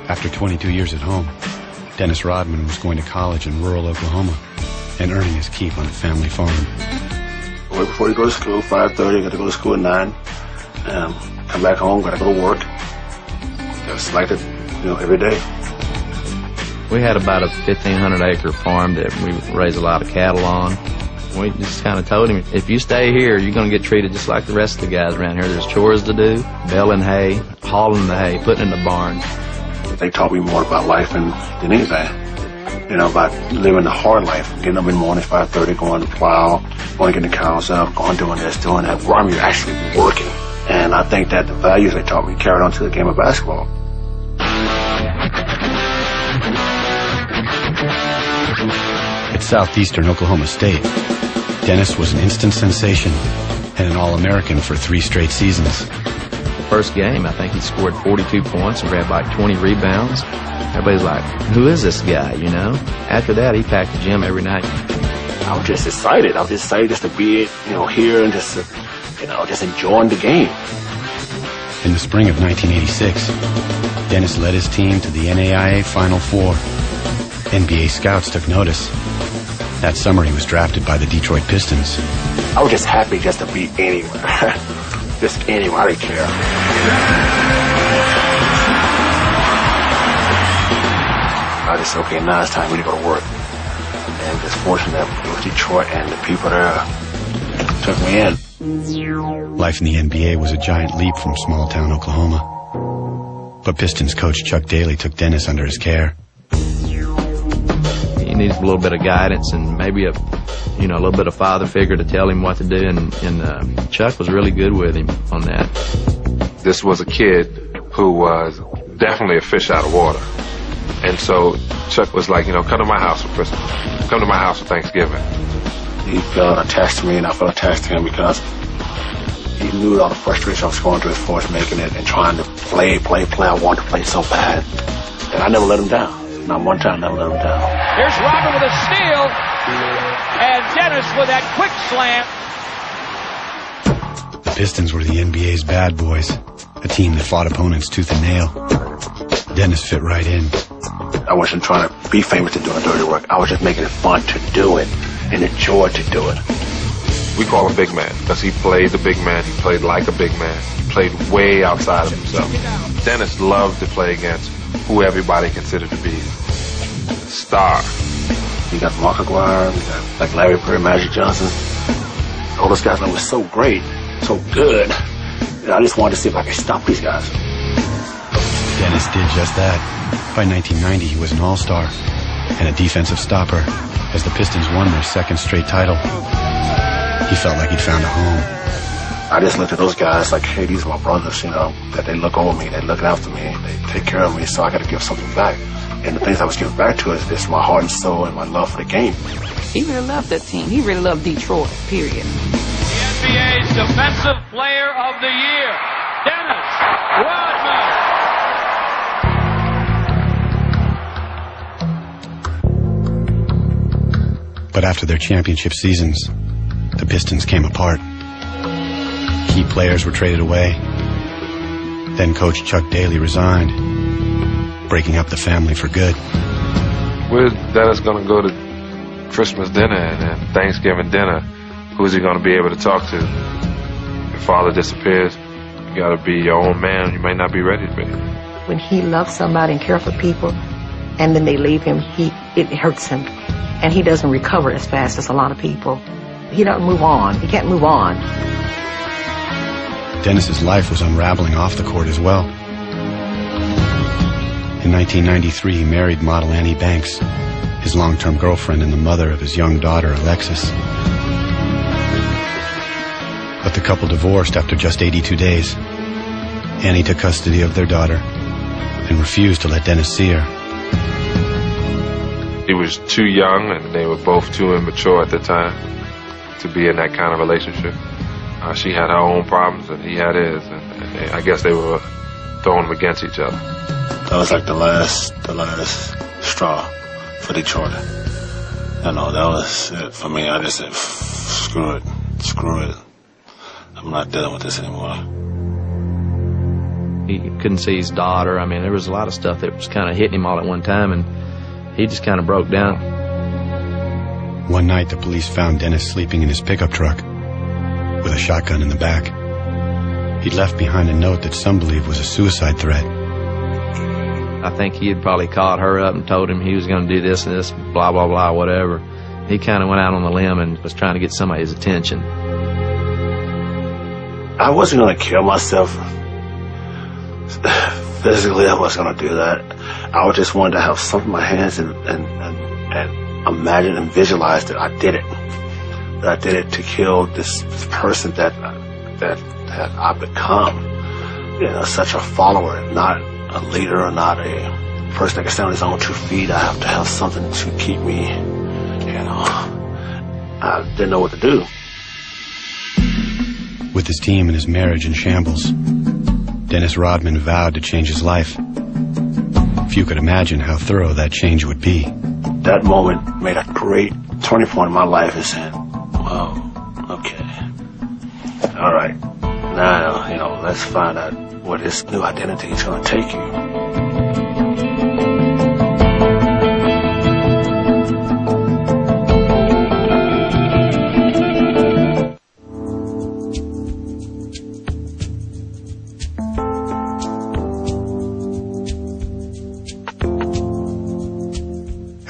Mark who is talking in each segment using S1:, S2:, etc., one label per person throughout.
S1: After 22 years at home, Dennis Rodman was going to college in rural Oklahoma and earning his keep on a family farm.
S2: Right before you go to school, 5:30, got to go to school at 9. Come back home, got to go to work. Just like it, every day.
S3: We had about a 1,500-acre farm that we raised a lot of cattle on. We just kind of told him, if you stay here, you're going to get treated just like the rest of the guys around here. There's chores to do, baling hay, hauling the hay, putting it in the barn.
S2: They taught me more about life than anything. About living the hard life, getting up in the morning, 5:30, going to plow, going to get the cows up, going doing this, doing that. While you're actually working. And I think that the values they taught me carried on to the game of basketball.
S1: At Southeastern Oklahoma State, Dennis was an instant sensation and an All-American for 3 straight seasons.
S3: The first game, I think he scored 42 points and grabbed like 20 rebounds. Everybody's like, who is this guy, After that, he packed the gym every night.
S2: I was just excited. I was just excited just to be, here and just enjoying the game.
S1: In the spring of 1986, Dennis led his team to the NAIA Final Four. NBA scouts took notice. That summer, he was drafted by the Dtrot Pistons.
S2: I was just happy just to be anywhere. Just anywhere. I didn't care. I just said, okay, now it's time for me to go to work. And just fortunate that it was Detroit and the people there took me in.
S1: Life in the NBA was a giant leap from small-town Oklahoma. But Pistons coach Chuck Daly took Dennis under his care.
S3: He needs a little bit of guidance and maybe a little bit of father figure to tell him what to do, and Chuck was really good with him on that.
S4: This was a kid who was definitely a fish out of water. And so Chuck was like, come to my house for Christmas. Come to my house for Thanksgiving.
S2: He felt attached to me, and I felt attached to him because he knew all the frustration I was going through as far as making it and trying to play. I wanted to play so bad. And I never let him down. Not one time, never let him down.
S5: Here's Rodman with a steal. And Dennis with that quick slam.
S1: The Pistons were the NBA's bad boys, a team that fought opponents tooth and nail. Dennis fit right in.
S2: I wasn't trying to be famous to doing dirty work. I was just making it fun to do it and enjoy to do it.
S4: We call him Big Man because he played the big man. He played like a big man. He played way outside of himself. Dennis loved to play against who everybody considered to be a star.
S2: You got Mark Aguirre, you got like Larry Bird, Magic Johnson. All those guys that were so great, so good. I just wanted to see if I could stop these guys.
S1: Dennis did just that. By 1990, he was an all-star and a defensive stopper as the Pistons won their 2nd straight title. He felt like he'd found a home.
S2: I just looked at those guys like, hey, these are my brothers, that they look over me, they look after me, they take care of me, so I got to give something back. And the things I was giving back to is my heart and soul and my love for the game.
S6: He really loved that team. He really loved Detroit, period.
S5: The NBA's Defensive Player of the Year, Dennis Rodman.
S1: But after their championship seasons, the Pistons came apart. Key players were traded away. Then coach Chuck Daly resigned, breaking up the family for good.
S4: Where's Dennis going to go to Christmas dinner and Thanksgiving dinner? Who's he going to be able to talk to? Your father disappears, you got to be your own man. You may not be ready to be.
S6: When he loves somebody and cares for people, and then they leave him, it hurts him. And he doesn't recover as fast as a lot of people. He doesn't move on. He can't move on.
S1: Dennis's life was unraveling off the court as well. In 1993, he married model Annie Banks, his long-term girlfriend and the mother of his young daughter, Alexis. But the couple divorced after just 82 days. Annie took custody of their daughter and refused to let Dennis see her.
S4: He was too young, and they were both too immature at the time to be in that kind of relationship. She had her own problems, and he had his, and I guess they were throwing them against each other.
S2: That was like the last straw for Detroit. That was it for me. I just said, screw it. I'm not dealing with this anymore.
S3: He couldn't see his daughter. I mean, there was a lot of stuff that was kind of hitting him all at one time, and he just kind of broke down.
S1: One night, the police found Dennis sleeping in his pickup truck with a shotgun in the back. He'd left behind a note that some believe was a suicide threat.
S3: I think he had probably called her up and told him he was going to do this and this, blah, blah, blah, whatever. He kind of went out on the limb and was trying to get somebody's attention.
S2: I wasn't going to kill myself. Physically, I wasn't going to do that. I just wanted to have something in my hands and imagine and visualize that I did it. That I did it to kill this person that I've become. You know, such a follower, not a leader or not a person that can stand on his own 2 feet. I have to have something to keep me, you know. I didn't know what to do.
S1: With his team and his marriage in shambles, Dennis Rodman vowed to change his life. Few could imagine how thorough that change would be.
S2: That moment made a great turning point in my life and said, "Wow, okay, all right, now, you know, let's find out where this new identity is going to take you."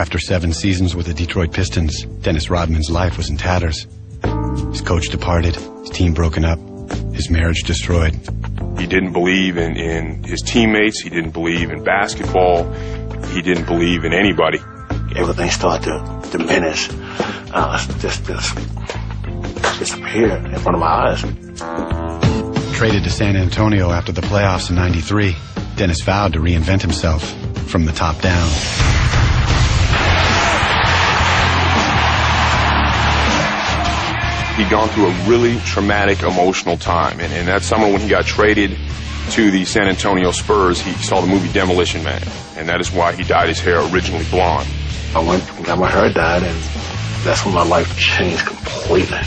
S1: After 7 seasons with the Dtrot Pistons, Dennis Rodman's life was in tatters. His coach departed, his team broken up, his marriage destroyed.
S7: He didn't believe in his teammates. He didn't believe in basketball. He didn't believe in anybody.
S2: Everything started to diminish, just disappear in front of my eyes.
S1: Traded to San Antonio after the playoffs in '93, Dennis vowed to reinvent himself from the top down.
S7: He'd gone through a really traumatic, emotional time. And that summer when he got traded to the San Antonio Spurs, he saw the movie Demolition Man. And that is why he dyed his hair originally blonde.
S2: I went and got my hair dyed, and that's when my life changed completely.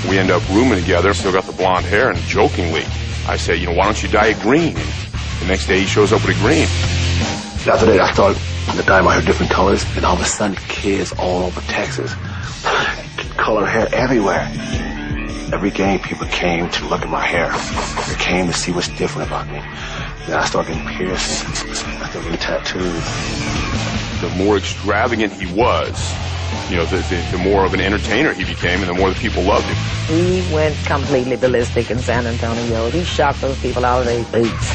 S7: We end up rooming together, still got the blonde hair, and jokingly, I said, you know, why don't you dye it green? And the next day he shows up with a green.
S2: After that, I started to dye my hair different colors, and all of a sudden, kids all over Texas, color hair everywhere. Every game, people came to look at my hair. They came to see what's different about me. Then I started getting piercings, I started getting tattoos.
S7: The more extravagant he was, you know, the more of an entertainer he became, and the more the people loved him.
S6: He went completely ballistic in San Antonio. He shocked those people out of their boots.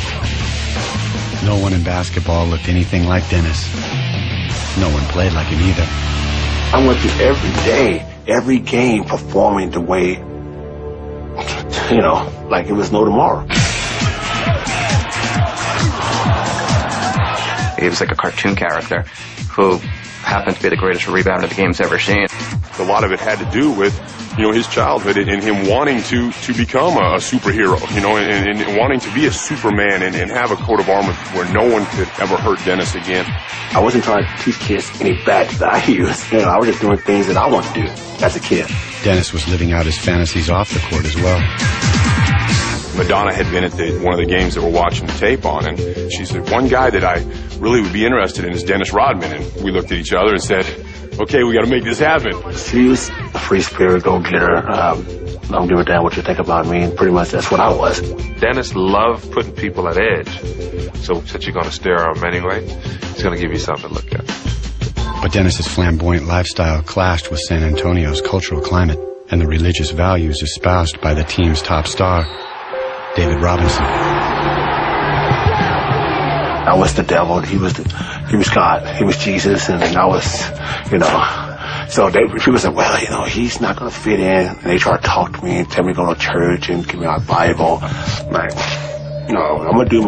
S1: No one in basketball looked anything like Dennis. No one played like him either.
S2: I went through every day, every game, performing the way, you know, like it was no tomorrow.
S8: He was like a cartoon character who happened to be the greatest rebounder the game's ever seen.
S7: A lot of it had to do with, you know, his childhood and him wanting to become a superhero, you know, and wanting to be a Superman and have a coat of armor where no one could ever hurt Dennis again.
S2: I wasn't trying to teach kids any bad that I used. You know, I was just doing things that I wanted to do as a kid.
S1: Dennis was living out his fantasies off the court as well.
S7: Madonna had been at one of the games that we're watching the tape on, and she said, one guy that I really would be interested in is Dennis Rodman. And we looked at each other and said, okay, we got to make this happen.
S2: She was a free spirit, go-getter. Don't give a damn what you think about me, and pretty much that's what I was.
S4: Dennis loved putting people at edge. So since you're going to stare at him anyway, he's going to give you something to look at.
S1: But Dennis's flamboyant lifestyle clashed with San Antonio's cultural climate and the religious values espoused by the team's top star, David Robinson.
S2: I was the devil, he was God, he was Jesus, and I was, you know. So people said, well, you know, he's not going to fit in. And they try to talk to me and tell me to go to church and give me my Bible. I'm like, no, I'm going to do my